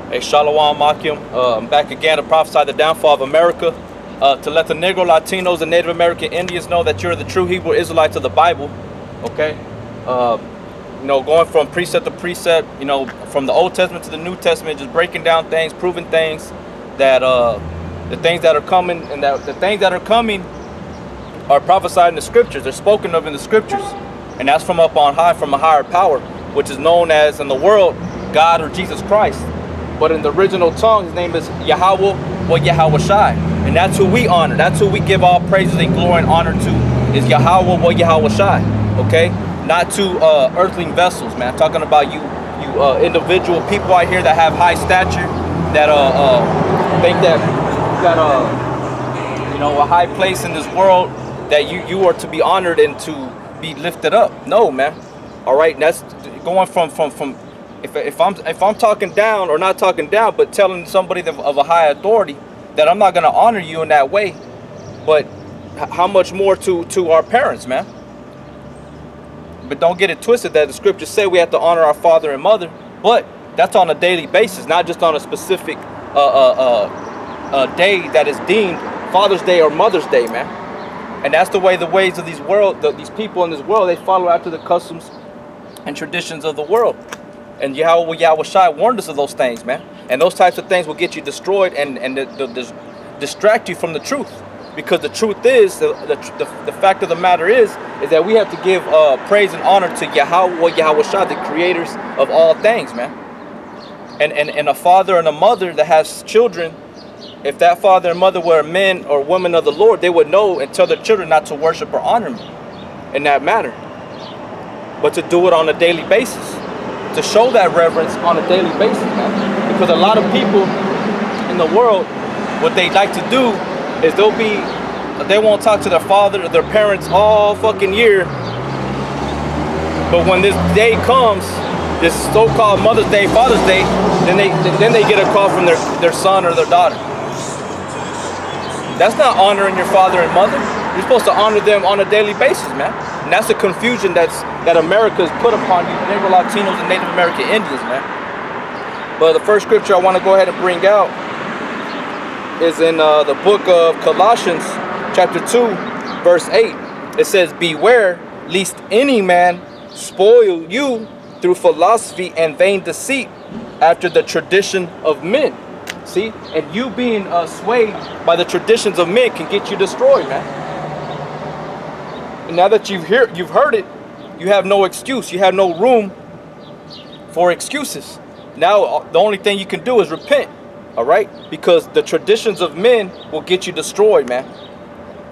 Hey, Shalom Makim. I'm back again to prophesy the downfall of America, to let the Negro, Latinos, and Native American Indians know that you're the true Hebrew Israelites of the Bible. Okay, going from precept to precept, from the Old Testament to the New Testament, just breaking down things, proving things that the things that are coming, and that the things that are coming are prophesied in the Scriptures. They're spoken of in the Scriptures, and that's from up on high, from a higher power, which is known as in the world God or Jesus Christ. But in the original tongue, his name is Yahweh or Yahweh Shai. And that's who we honor. That's who we give all praises and glory and honor to, is Yahweh or Yahweh Shai. Okay? Not to earthling vessels, man. I'm talking about you individual people out here that have high stature, that think that you got a high place in this world, that you are to be honored and to be lifted up. No, man. All right? And that's going from if I'm talking down, or not talking down, but telling somebody of a high authority that I'm not going to honor you in that way, but how much more to our parents, man? But don't get it twisted that the scriptures say we have to honor our father and mother, but that's on a daily basis, not just on a specific day that is deemed Father's Day or Mother's Day, man. And that's the ways of these people in this world. They follow after the customs and traditions of the world. And Yahweh Shai warned us of those things, man. And those types of things will get you destroyed and distract you from the truth. Because the truth is, the fact of the matter is that we have to give praise and honor to Yahweh Shai, the creators of all things, man. And a father and a mother that has children, if that father and mother were men or women of the Lord, they would know and tell their children not to worship or honor me in that matter, but to do it on a daily basis. To show that reverence on a daily basis, man. Because a lot of people in the world, what they like to do is they won't talk to their father or their parents all fucking year. But when this day comes, this so-called Mother's Day, Father's Day, then they get a call from their son or their daughter. That's not honoring your father and mother. You're supposed to honor them on a daily basis, man. And that's the confusion that America has put upon you, Negro, Latinos, and Native American Indians, man. But the first scripture I want to go ahead and bring out is in the book of Colossians, chapter 2, verse 8. It says, "Beware lest any man spoil you through philosophy and vain deceit, after the tradition of men." See? And you being swayed by the traditions of men can get you destroyed, man. And now that you've heard it, you have no excuse. You have no room for excuses. Now the only thing you can do is repent. All right? Because the traditions of men will get you destroyed, man.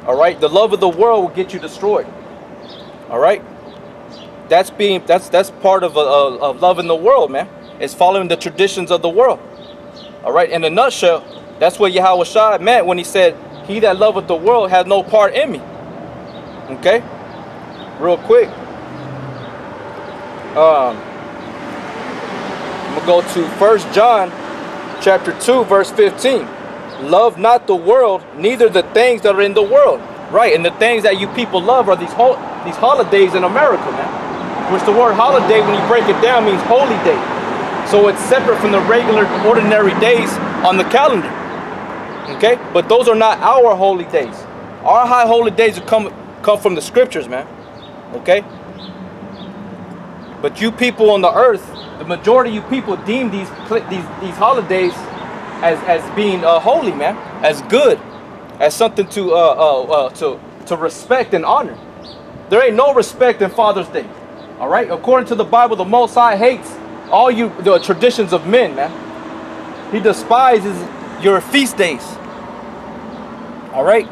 All right? The love of the world will get you destroyed. All right? That's part of loving the world, man. It's following the traditions of the world. All right? In a nutshell, that's what Yahweh Shai meant when he said, "He that loveth the world has no part in me." Okay? Real quick. I'm going to go to 1 John chapter 2, verse 15. "Love not the world, neither the things that are in the world." Right, and the things that you people love are these holidays in America, man. Which the word holiday, when you break it down, means holy day. So it's separate from the regular, ordinary days on the calendar. Okay? But those are not our holy days. Our high holy days come from the scriptures, man. Okay? But you people on the earth, the majority of you people deem these holidays as being holy, man, as good, as something to respect and honor. There ain't no respect in Father's Day. All right? According to the Bible, the Most High hates all the traditions of men, man. He despises your feast days. All right?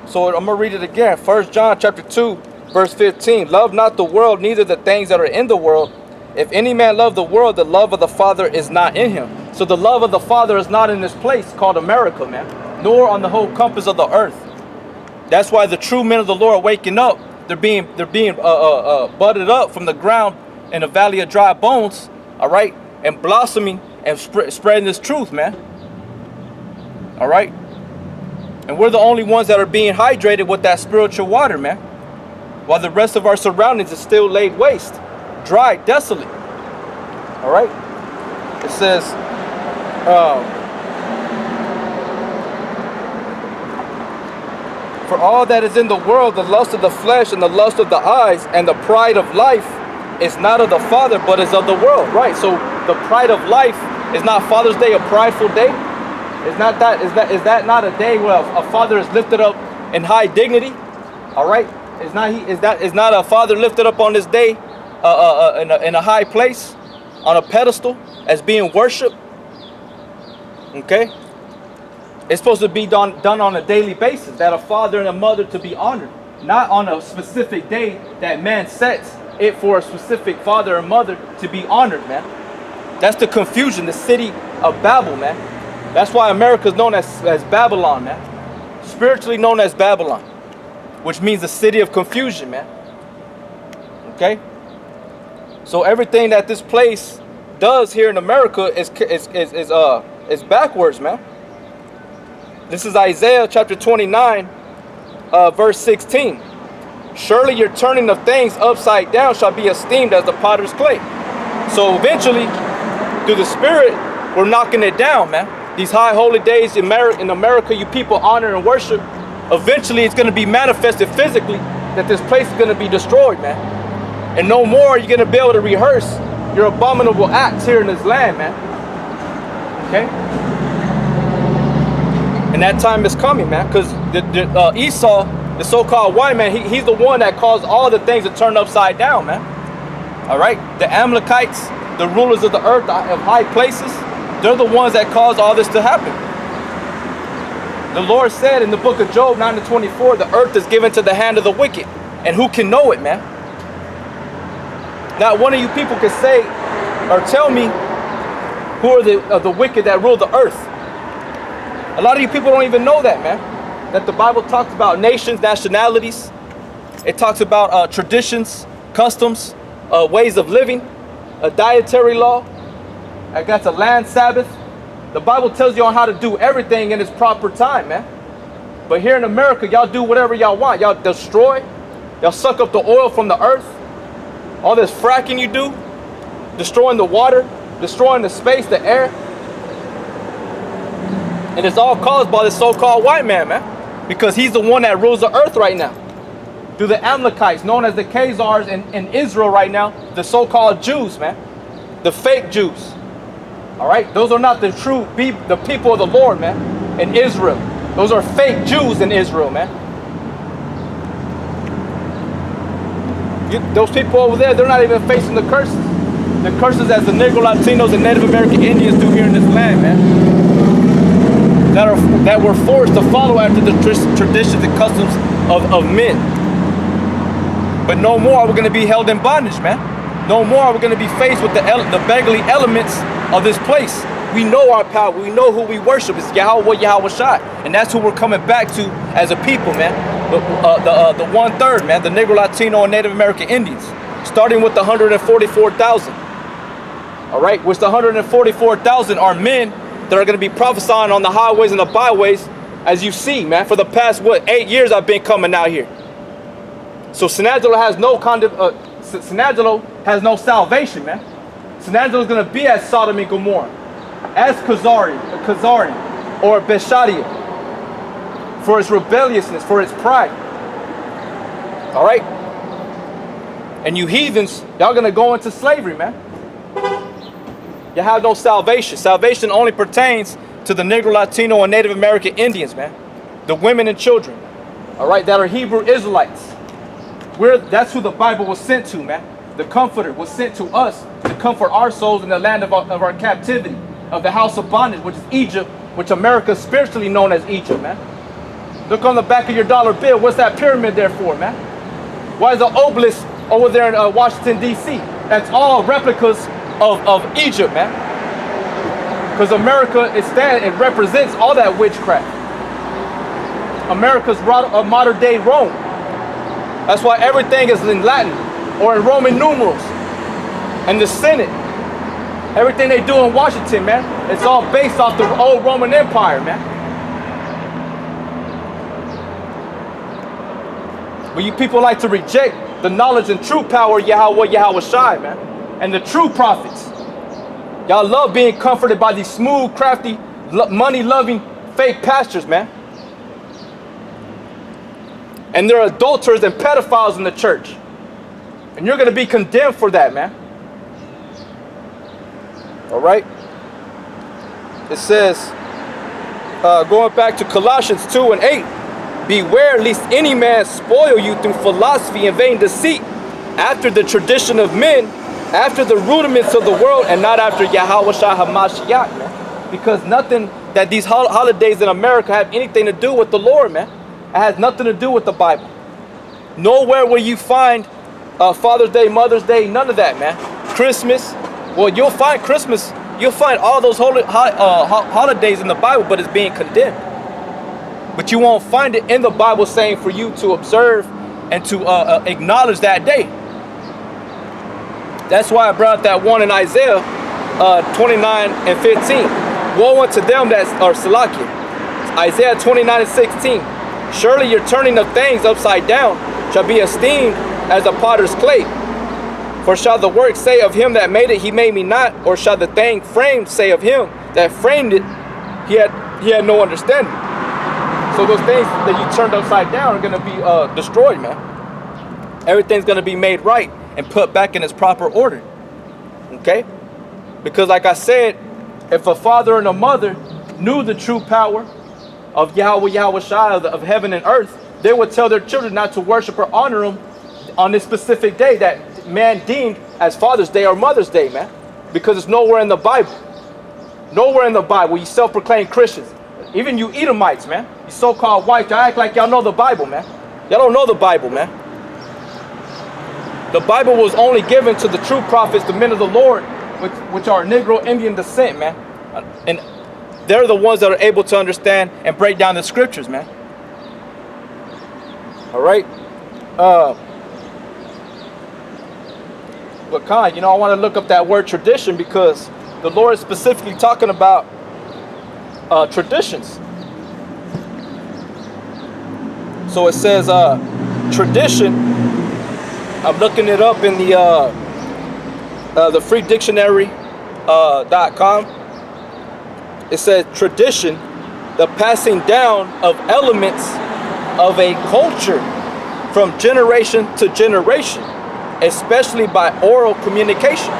So I'm going to read it again. 1 John chapter 2, verse 15. "Love not the world, neither the things that are in the world. If any man love the world, the love of the Father is not in him." So the love of the Father is not in this place called America, man. Nor on the whole compass of the earth. That's why the true men of the Lord are waking up. They're being budded up from the ground in a valley of dry bones. All right? And blossoming and spreading this truth, man. All right? And we're the only ones that are being hydrated with that spiritual water, man. While the rest of our surroundings is still laid waste, dry, desolate. All right? It says, For all that is in the world, the lust of the flesh and the lust of the eyes and the pride of life is not of the Father, but is of the world. Right? So the pride of life is not Father's Day a prideful day? Is that not a day where a father is lifted up in high dignity? All right? Is not a father lifted up on this day in a high place, on a pedestal, as being worshipped? Okay? It's supposed to be done on a daily basis, that a father and a mother to be honored, not on a specific day that man sets it for a specific father or mother to be honored, man. That's the confusion, the city of Babel, man. That's why America is known as Babylon, man. Spiritually known as Babylon, which means the city of confusion, man. Okay? So everything that this place does here in America is backwards, man. This is Isaiah chapter 29, verse 16. Surely your turning of things upside down shall be esteemed as the potter's clay. So eventually, through the Spirit, we're knocking it down, man. These high holy days in America, you people honor and worship. Eventually, it's going to be manifested physically that this place is going to be destroyed, man. And no more are you going to be able to rehearse your abominable acts here in this land, man. Okay? And that time is coming, man, because Esau, the so-called white man, he's the one that caused all the things to turn upside down, man. All right? The Amalekites, the rulers of the earth, of high places, they're the ones that caused all this to happen. The Lord said in the book of Job 9:24, the earth is given to the hand of the wicked. And who can know it, man? Not one of you people can say or tell me who are the wicked that rule the earth. A lot of you people don't even know that, man. That the Bible talks about nations, nationalities. It talks about traditions, customs, ways of living, a dietary law. I got a land Sabbath. The Bible tells you on how to do everything in its proper time, man. But here in America, y'all do whatever y'all want. Y'all destroy. Y'all suck up the oil from the earth. All this fracking you do, destroying the water, destroying the space, the air. And it's all caused by this so-called white man, man. Because he's the one that rules the earth right now. Through the Amalekites, known as the Khazars in Israel right now, the so-called Jews, man. The fake Jews. All right? Those are not the true the people of the Lord, man, in Israel. Those are fake Jews in Israel, man. Those people over there, they're not even facing the curses. The curses as the Negro Latinos and Native American Indians do here in this land, man. That were forced to follow after the traditions and customs of men. But no more are we going to be held in bondage, man. No more are we going to be faced with the beggarly elements of this place. We know our power. We know who we worship. It's Yahweh, Yahweh Shai. And that's who we're coming back to as a people, man. The 1/3, man. The Negro, Latino, and Native American Indians. Starting with the 144,000. All right? Which the 144,000 are men that are going to be prophesying on the highways and the byways, as you see, man. For the past, 8 years I've been coming out here. So San Angelo has no salvation, man. San Angelo is going to be as Sodom and Gomorrah, as Khazarian or Beshadia, for its rebelliousness, for its pride. All right? And you heathens, y'all going to go into slavery, man. You have no salvation. Salvation only pertains to the Negro, Latino, and Native American Indians, man. The women and children, all right, that are Hebrew Israelites. That's who the Bible was sent to, man. The Comforter was sent to us to comfort our souls in the land of our captivity, of the house of bondage, which is Egypt, which America is spiritually known as Egypt, man. Look on the back of your dollar bill. What's that pyramid there for, man? Why is the obelisk over there in Washington, D.C.? That's all replicas of Egypt, man. Because America it represents all that witchcraft. America's modern day Rome. That's why everything is in Latin or in Roman numerals. And the Senate, everything they do in Washington, man, it's all based off the old Roman Empire, man. But you people like to reject the knowledge and true power of Yahweh, Yahweh Shai, man. And the true prophets. Y'all love being comforted by these smooth, crafty, money-loving, fake pastors, man. And they're adulterers and pedophiles in the church. And you're going to be condemned for that, man. All right? It says, going back to Colossians 2 and 8, beware lest any man spoil you through philosophy and vain deceit, after the tradition of men, after the rudiments of the world, and not after Yahweh Shah HaMashiach, man. Because nothing that these holidays in America have anything to do with the Lord, man. It has nothing to do with the Bible. Nowhere will you find Father's Day, Mother's Day, none of that, man. Christmas, well, you'll find Christmas, you'll find all those holidays in the Bible, but it's being condemned. But you won't find it in the Bible saying for you to observe and to acknowledge that day. That's why I brought that one in Isaiah 29 and 15. Woe unto them that are Salakia. Isaiah 29 and 16. Surely your turning of things upside down shall be esteemed as a potter's clay. For shall the work say of him that made it, he made me not? Or shall the thing framed say of him that framed it, he had no understanding? So those things that you turned upside down are going to be destroyed, man. Everything's going to be made right and put back in its proper order. Okay? Because like I said, if a father and a mother knew the true power of Yahweh Shai, of heaven and earth, they would tell their children not to worship or honor him on this specific day that man deemed as Father's Day or Mother's Day, man. Because it's nowhere in the Bible. Nowhere in the Bible. You self-proclaimed Christians. Even you Edomites, man. You so-called whites, y'all act like y'all know the Bible, man. Y'all don't know the Bible, man. The Bible was only given to the true prophets, the men of the Lord, which are Negro Indian descent, man. And they're the ones that are able to understand and break down the scriptures, man. All right. But Khan, I want to look up that word tradition because the Lord is specifically talking about traditions. So it says tradition. I'm looking it up in the free dictionary.com. It says tradition, the passing down of elements of a culture from generation to generation, especially by oral communication.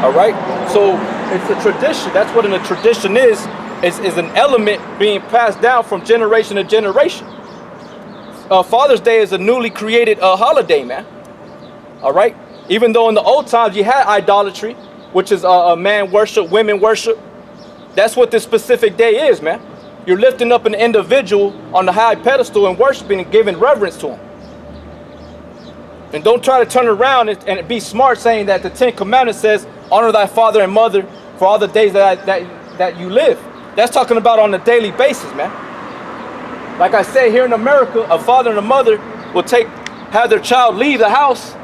All right, so it's a tradition. That's what a tradition is an element being passed down from generation to generation. Father's Day is a newly created holiday, man. All right, even though in the old times you had idolatry, which is man worship, women worship. That's what this specific day is, man. You're lifting up an individual on the high pedestal and worshiping and giving reverence to him. And don't try to turn around and be smart saying that the 10 Commandments says, honor thy father and mother for all the days that you live. That's talking about on a daily basis, man. Like I said, here in America, a father and a mother will have their child leave the house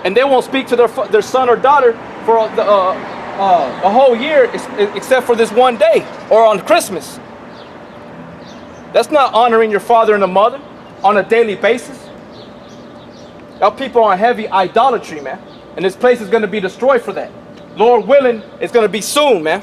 and they won't speak to their son or daughter for a whole year except for this one day or on Christmas. That's not honoring your father and the mother on a daily basis. Y'all people are on heavy idolatry, man. And this place is going to be destroyed for that. Lord willing, it's going to be soon, man.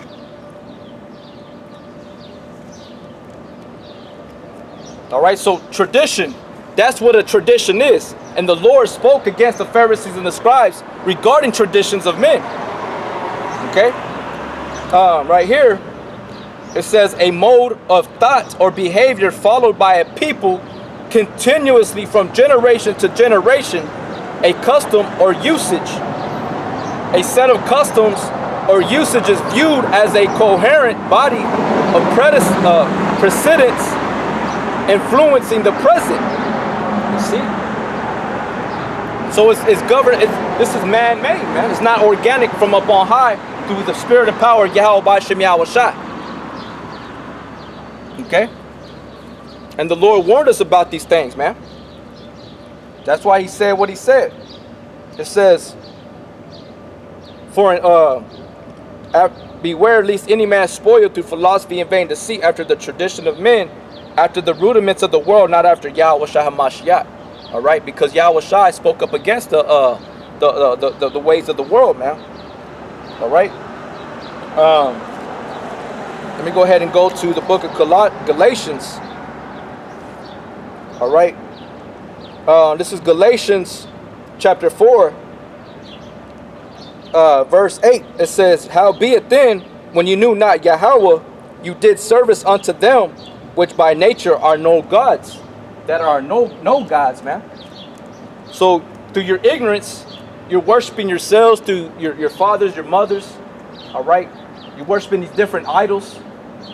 All right, so tradition, that's what a tradition is. And the Lord spoke against the Pharisees and the scribes regarding traditions of men. Okay? Right here, it says a mode of thought or behavior followed by a people continuously from generation to generation, a custom or usage. A set of customs or usages viewed as a coherent body of precedents influencing the present. You see? So it's governed, this is man-made, man. It's not organic from up on high through the spirit and power of Yahweh B'Shem Yahweh Shai. Okay? And the Lord warned us about these things, man. That's why he said what he said. It says, beware lest any man spoil through philosophy and vain deceit after the tradition of men, after the rudiments of the world, not after Yahweh Shai HaMashiach. All right, because Yahweh Shai spoke up against the ways of the world, man. All right, Let me go ahead and go to the book of Galatians. All right. This is Galatians chapter 4, verse 8. It says, "Howbeit then, when you knew not Yahweh, you did service unto them, which by nature are no gods." That are no gods, man. So through your ignorance, you're worshiping yourselves, through your fathers, your mothers. All right. You're worshiping these different idols.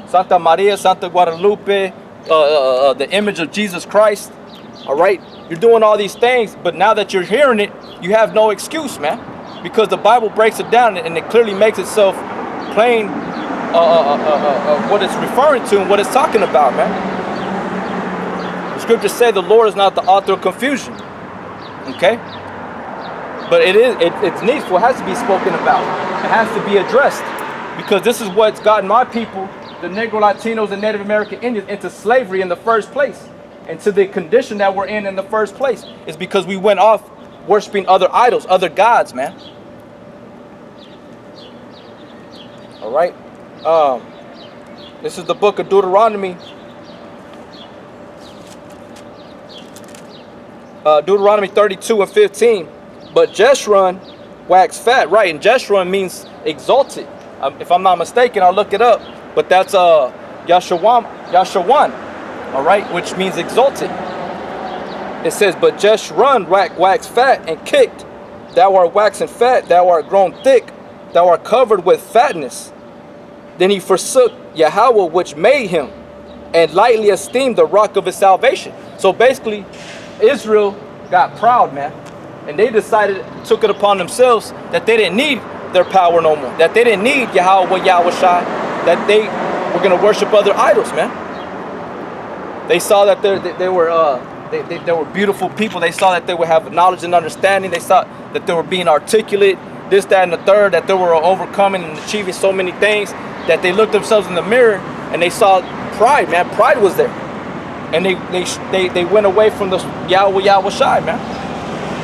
Santa Maria, Santa Guadalupe, the image of Jesus Christ. All right. You're doing all these things, but now that you're hearing it, you have no excuse, man. Because the Bible breaks it down and it clearly makes itself plain what it's referring to and what it's talking about, man. The scriptures say the Lord is not the author of confusion. Okay? But it's needful. It has to be spoken about. It has to be addressed. Because this is what's gotten my people, the Negro Latinos and Native American Indians, into slavery in the first place. And to the condition that we're in the first place. Is because we went off worshiping other idols, other gods, man. All right. This is the book of Deuteronomy. Deuteronomy 32 and 15. "But Jeshurun waxed fat." Right, and Jeshurun means exalted. If I'm not mistaken, I'll look it up. But that's Yashawan. All right, which means exalted. It says, "But Jeshurun waxed fat and kicked. Thou art waxen fat, thou art grown thick, thou art covered with fatness. Then he forsook Yahweh which made him, and lightly esteemed the rock of his salvation." So basically, Israel got proud, man. And they decided, took it upon themselves that they didn't need their power no more. That they didn't need Yahweh, Yahushua. That they were going to worship other idols, man. They saw that they were beautiful people. They saw that they would have knowledge and understanding. They saw that they were being articulate, this, that, and the third, that they were overcoming and achieving so many things, that they looked themselves in the mirror and they saw pride, man. Pride was there. And they went away from the Yahweh, Yahushua, man.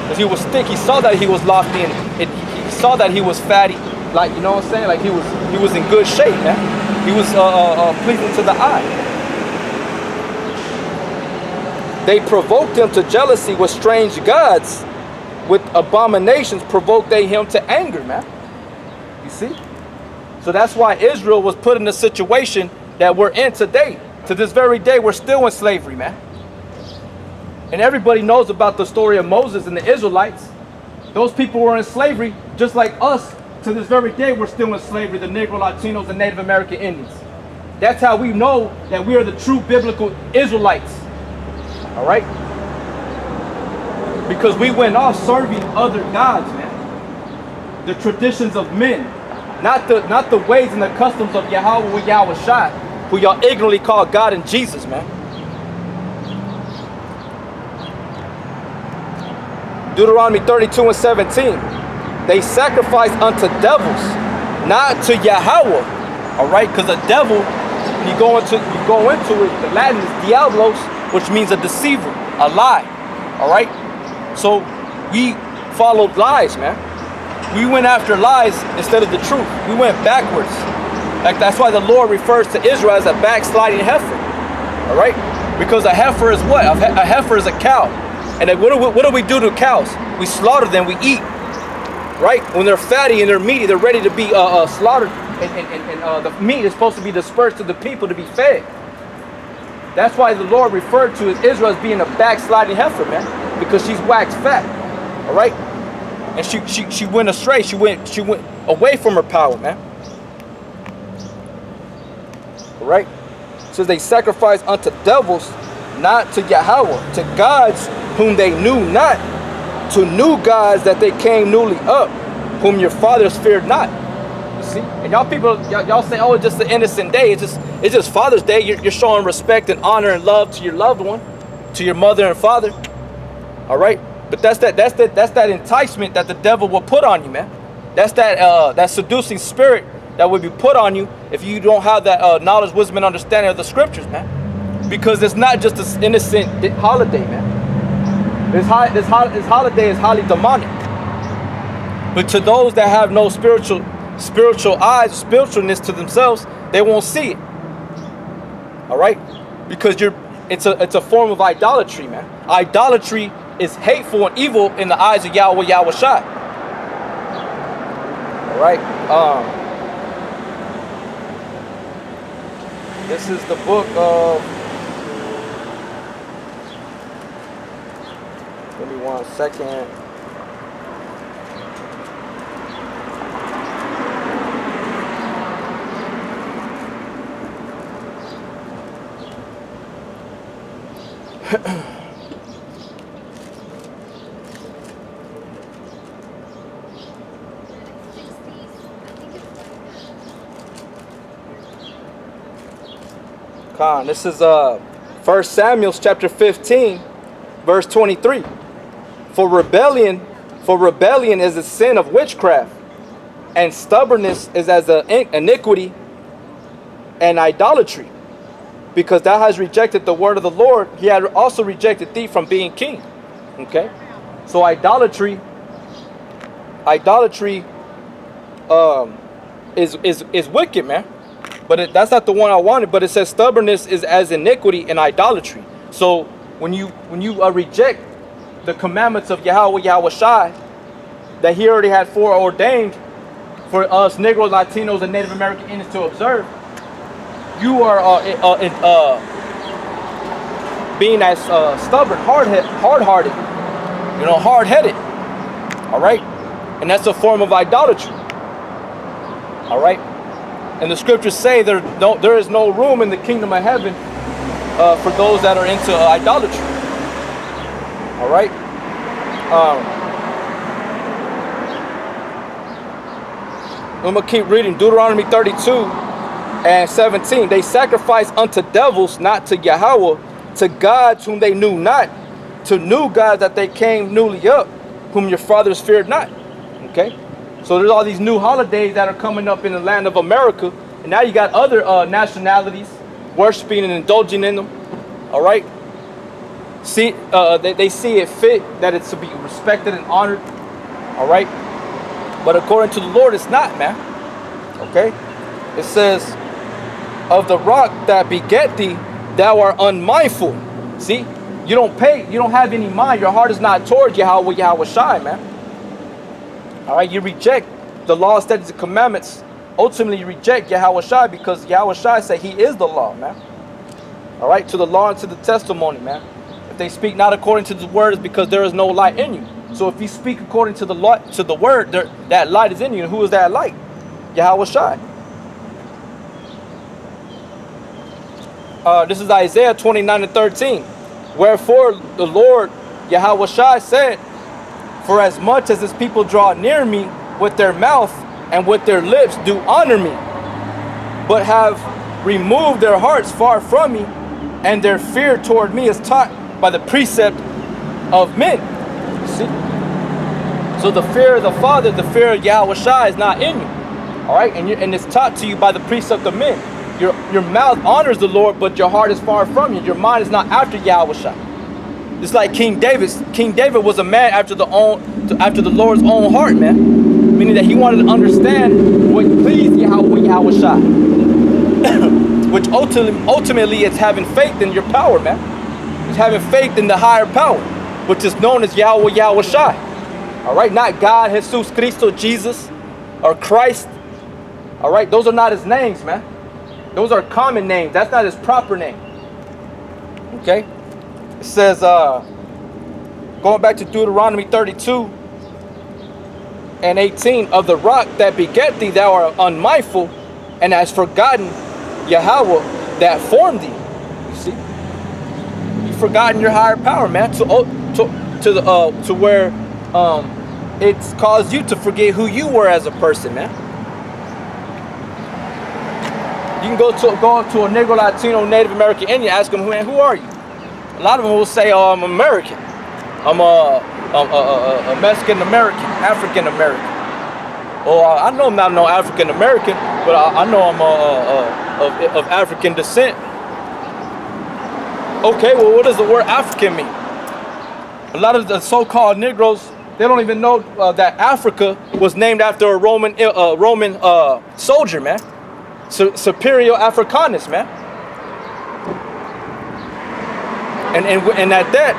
Because he was thick. He saw that he was lofty, and he saw that he was fatty. Like, you know what I'm saying? Like he was in good shape, man. He was pleasing to the eye. They provoked him to jealousy with strange gods. With abominations provoked they him to anger, man. You see? So that's why Israel was put in the situation that we're in today. To this very day, we're still in slavery, man. And everybody knows about the story of Moses and the Israelites. Those people were in slavery just like us. To this very day, we're still in slavery, the Negro Latinos and Native American Indians. That's how we know that we are the true biblical Israelites. All right? Because we went off serving other gods, man. The traditions of men. Not the ways and the customs of Yahweh Yahushua, who y'all ignorantly call God and Jesus, man. Deuteronomy 32 and 17. They sacrifice unto devils, not to Yahweh. All right, because a devil, when you go into it, the Latin is diablos, which means a deceiver, a lie. All right, so we followed lies, man. We went after lies instead of the truth. We went backwards. Like that's why the Lord refers to Israel as a backsliding heifer. All right, because a heifer is what? A heifer is a cow. And then what do we do to cows? We slaughter them. We eat. Right? When they're fatty and they're meaty, they're ready to be slaughtered, and the meat is supposed to be dispersed to the people to be fed. That's why the Lord referred to Israel as being a backsliding heifer, man, because she's waxed fat. All right, and she went astray. She went away from her power, man. All right. So they sacrifice unto devils, not to Yahweh, to gods whom they knew not, to new gods that they came newly up, whom your fathers feared not. You see? And y'all people, y'all say, oh, it's just an innocent day. It's just Father's Day. You're showing respect and honor and love to your loved one, to your mother and father. All right? But that's that enticement that the devil will put on you, man. That's that seducing spirit that will be put on you if you don't have that knowledge, wisdom, and understanding of the scriptures, man. Because it's not just an innocent holiday, man. This holiday is highly demonic. But to those that have no spiritual spiritual eyes, spiritualness to themselves, they won't see it. All right, because it's a form of idolatry, man. Idolatry is hateful and evil in the eyes of Yahweh Yahushai. All right. This is the book of. Give me 1 second. This is 1 Samuel chapter 15, verse 23. For rebellion is a sin of witchcraft, and stubbornness is as an iniquity and idolatry. Because thou hast rejected the word of the Lord, he had also rejected thee from being king. Okay, so idolatry is wicked, man. But that's not the one I wanted. But it says stubbornness is as iniquity and idolatry. So when you reject the commandments of Yahweh Yahushai that he already had foreordained for us Negroes, Latinos, and Native American Indians to observe, you are being as stubborn, hard-hearted, hard-headed. All right, and that's a form of idolatry. All right. And the scriptures say there is no room in the kingdom of heaven for those that are into idolatry. All right. I'm going to keep reading Deuteronomy 32 and 17. They sacrifice unto devils, not to Yahweh, to gods whom they knew not, to new gods that they came newly up, whom your fathers feared not. Okay. So there's all these new holidays that are coming up in the land of America. And now you got other nationalities worshiping and indulging in them. All right. See, they see it fit that it's to be respected and honored. All right. But according to the Lord, it's not, man. Okay. It says, of the rock that beget thee, thou art unmindful. See, you don't have any mind. Your heart is not towards Yahweh Yahushai, man. All right, you reject the law, statutes, and commandments. Ultimately, you reject Yahushai because Yahushai said he is the law, man. All right, to the law and to the testimony, man. If they speak not according to the word, it's because there is no light in you. So if you speak according to the law, to the word, that light is in you. And who is that light? Yahushai. This is Isaiah 29 and 13. Wherefore the Lord Yahushai said, for as much as his people draw near me with their mouth and with their lips do honor me, but have removed their hearts far from me, and their fear toward me is taught by the precept of men. See? So the fear of the Father, the fear of Yahushai is not in you. All right, and it's taught to you by the precept of men. Your mouth honors the Lord, but your heart is far from you. Your mind is not after Yahushai. It's like King David. King David was a man after the Lord's own heart, man. Meaning that he wanted to understand what pleased Yahweh Yahushai. Which ultimately is having faith in your power, man. It's having faith in the higher power, which is known as Yahweh Yahushai. All right, not God, Jesus Christo, Jesus, or Christ. All right, those are not his names, man. Those are common names. That's not his proper name. Okay? It says, going back to Deuteronomy 32 and 18, of the rock that beget thee thou art unmindful, and hast forgotten Yahweh that formed thee. You see? You've forgotten your higher power, man, to where it's caused you to forget who you were as a person, man. You can go to a Negro, Latino, Native American Indian, ask them, man, who are you? A lot of them will say, oh, I'm American. I'm a Mexican American, African American. Oh, I know I'm not no African American, but I know I'm of African descent. Okay, well, what does the word African mean? A lot of the so-called Negroes They don't even know that Africa was named after a Roman soldier, man. Superior Africanus, man. And at that,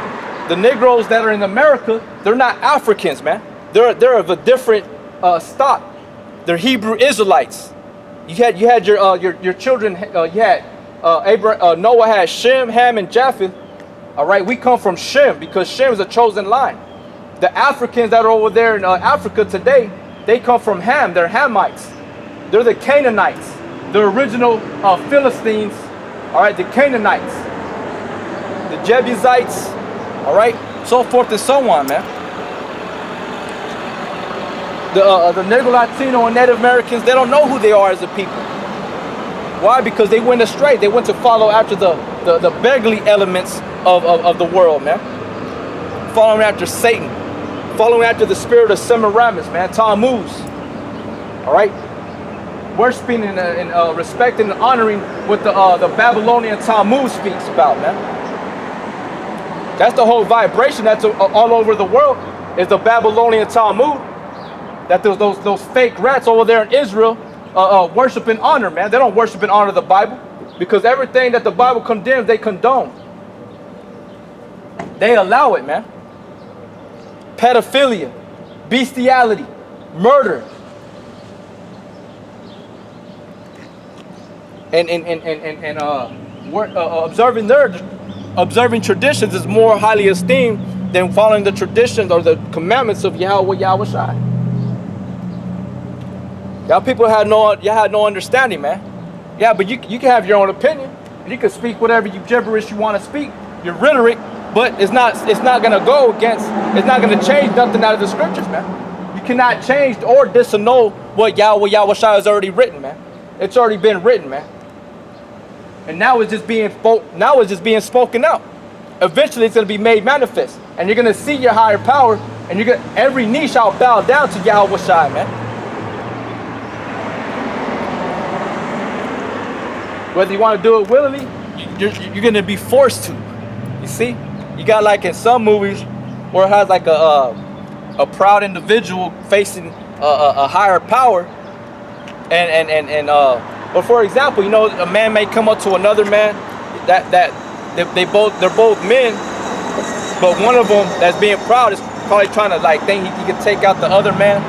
the Negroes that are in America, they're not Africans, man. They're of a different stock. They're Hebrew Israelites. You had your children. You had Noah had Shem, Ham, and Japheth. All right, we come from Shem because Shem is a chosen line. The Africans that are over there in Africa today, they come from Ham. They're Hamites. They're the Canaanites, the original Philistines. All right, the Canaanites, the Jebusites. All right, so forth and so on, man. The Negro, Latino, and Native Americans, they don't know who they are as a people. Why? Because they went astray. They went to follow after the beggarly elements of the world, man. Following after Satan. Following after the spirit of Semiramis, man. Tammuz. All right? Worshipping and respecting and honoring what the Babylonian Tammuz speaks about, man. That's the whole vibration that's all over the world, is the Babylonian Talmud. That those fake rats over there in Israel worship and honor, man. They don't worship and honor the Bible, because everything that the Bible condemns, they condone. They allow it, man. Pedophilia, bestiality, murder, and observing traditions is more highly esteemed than following the traditions or the commandments of Yahweh Yahushai. Y'all people had no understanding, man. Yeah, but you can have your own opinion. You can speak whatever you gibberish you want to speak, your rhetoric, but it's not gonna go against, it's not gonna change nothing out of the scriptures, man. You cannot change or disannul what Yahweh Yahushua has already written, man. It's already been written, man. And now it's just being spoken out. Eventually it's gonna be made manifest. And you're gonna see your higher power, and every knee shall bow down to Yahushua, man. Whether you want to do it willingly, you're going to be forced to. You see? You got like in some movies where it has like a proud individual facing a higher power. But for example, you know, a man may come up to another man they're both men, but one of them that's being proud is probably trying to like think he can take out the other man.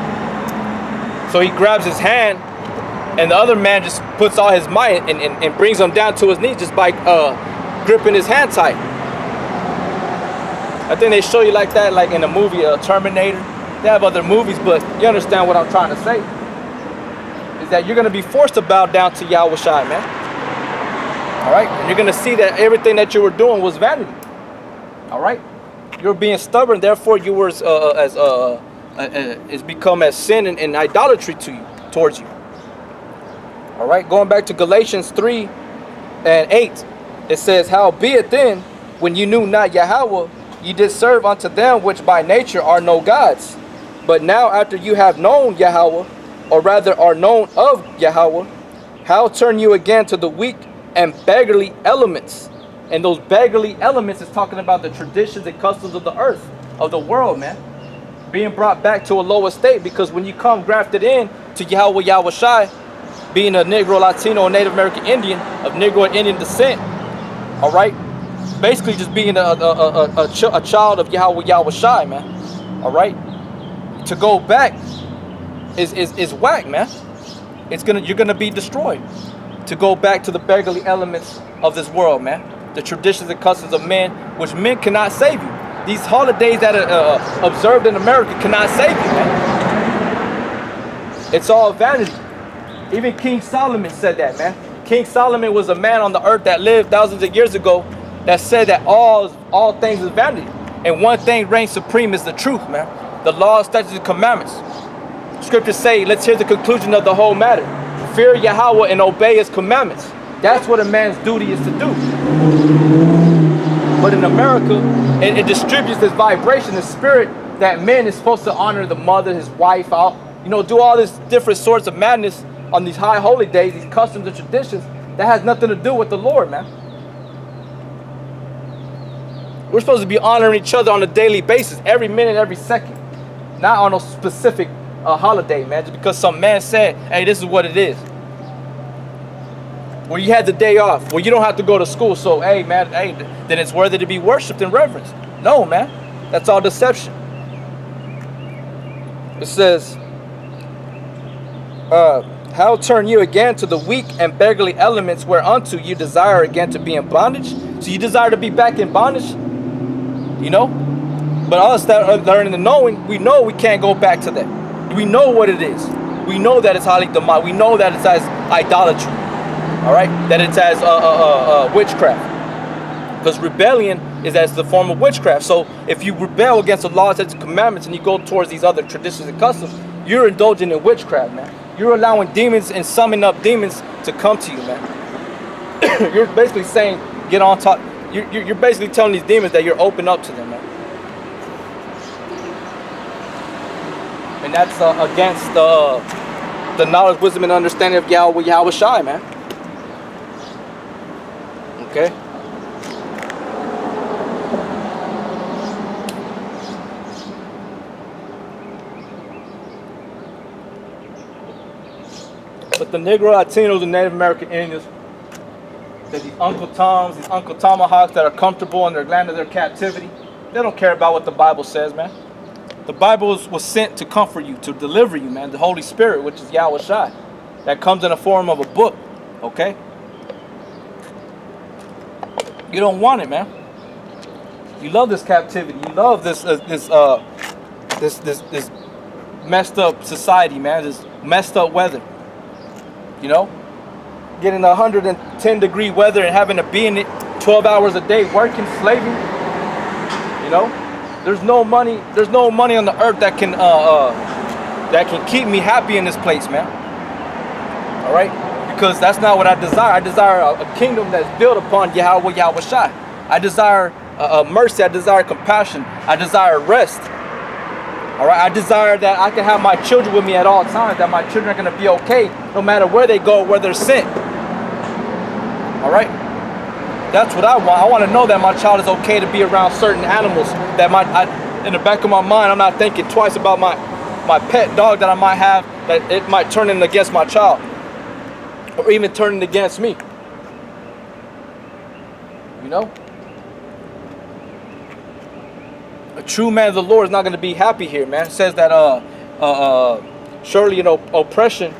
So he grabs his hand, and the other man just puts all his might and brings him down to his knees just by gripping his hand tight. I think they show you like that, like in the movie Terminator. They have other movies, but you understand what I'm trying to say. Is that you're going to be forced to bow down to Yahushua, man. All right? And you're going to see that everything that you were doing was vanity. All right? You're being stubborn, therefore you were it's become as sin and idolatry towards you. All right, going back to Galatians 3:8, it says, "Howbeit then, when you knew not Yahweh, ye did serve unto them which by nature are no gods. But now after you have known Yahweh, or rather are known of Yahweh, how turn you again to the weak and beggarly elements?" And those beggarly elements is talking about the traditions and customs of the earth, of the world, man. Being brought back to a lower state, because when you come grafted in to Yahweh Yahushai, being a Negro, Latino, and Native American Indian of Negro and Indian descent, all right, basically just being a child of Yahweh Yahushai, man, all right, to go back is whack, man. You're gonna be destroyed. To go back to the beggarly elements of this world, man, the traditions and customs of men, which men cannot save you. These holidays that are observed in America cannot save you, man. It's all vanity. Even King Solomon said that, man. King Solomon was a man on the earth that lived thousands of years ago that said that all things is vanity. And one thing reigns supreme is the truth, man. The law, statutes, and commandments. Scriptures say, let's hear the conclusion of the whole matter. Fear Yahweh and obey his commandments. That's what a man's duty is to do. But in America, it distributes this vibration, this spirit that man is supposed to honor the mother, his wife, do all this different sorts of madness on these high holy days, these customs and traditions that has nothing to do with the Lord, man. We're supposed to be honoring each other on a daily basis, every minute, every second. Not on a specific holiday, man. Just because some man said, hey, this is what it is. Where you had the day off, where you don't have to go to school. So, hey, man, hey, then it's worthy to be worshipped and reverenced. No, man. That's all deception. It says, how turn you again to the weak and beggarly elements whereunto you desire again to be in bondage? So you desire to be back in bondage? You know? But us that are learning and knowing, we know we can't go back to that. We know what it is. We know that it's highly demonic. We know that it's as idolatry. All right? That it's as witchcraft. Because rebellion is as the form of witchcraft. So if you rebel against the laws and commandments and you go towards these other traditions and customs, you're indulging in witchcraft, man. You're allowing demons and summoning up demons to come to you, man. You're basically saying, get on top. You're basically telling these demons that you're open up to them, man. And that's against the knowledge, wisdom, and understanding of Yahweh Shai, man. Okay? But the Negro Latinos and Native American Indians, that these Uncle Toms, these Uncle Tomahawks that are comfortable in their land of their captivity, they don't care about what the Bible says, man. The Bible was sent to comfort you, to deliver you, man. The Holy Spirit, which is Yahweh Shai, that comes in the form of a book, okay? You don't want it, man. You love this captivity. You love this messed up society, man. This messed up weather. You know, getting 110-degree weather and having to be in it 12 hours a day, working, slaving. You know, there's no money on the earth that can keep me happy in this place, man. All right, because that's not what I desire. I desire a kingdom that's built upon Yahweh Shai. I desire mercy. I desire compassion. I desire rest. All right, I desire that I can have my children with me at all times, that my children are going to be okay no matter where they go, where they're sent. All right? That's what I want. I want to know that my child is okay to be around certain animals, that in the back of my mind, I'm not thinking twice about my pet dog that I might have, that it might turn in against my child or even turning against me. You know? A true man of the Lord is not going to be happy here, man. It says that surely, oppression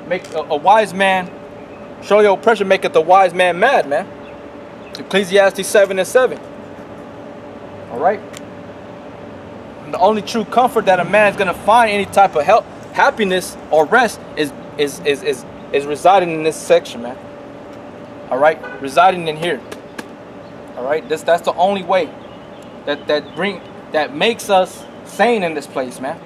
make a wise man. Surely oppression maketh the wise man mad, man. Ecclesiastes 7:7. All right. And the only true comfort that a man is going to find any type of happiness or rest is residing in this section, man. All right, residing in here. All right, that's the only way that makes us sane in this place, man.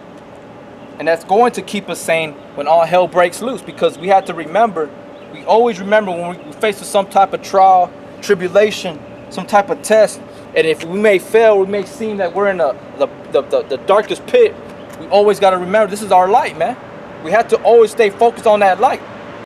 And that's going to keep us sane when all hell breaks loose, because we have to remember, we always remember when we face with some type of trial, tribulation, some type of test, and if we may fail, we may seem that we're in the darkest pit, we always got to remember this is our light, man. We have to always stay focused on that light.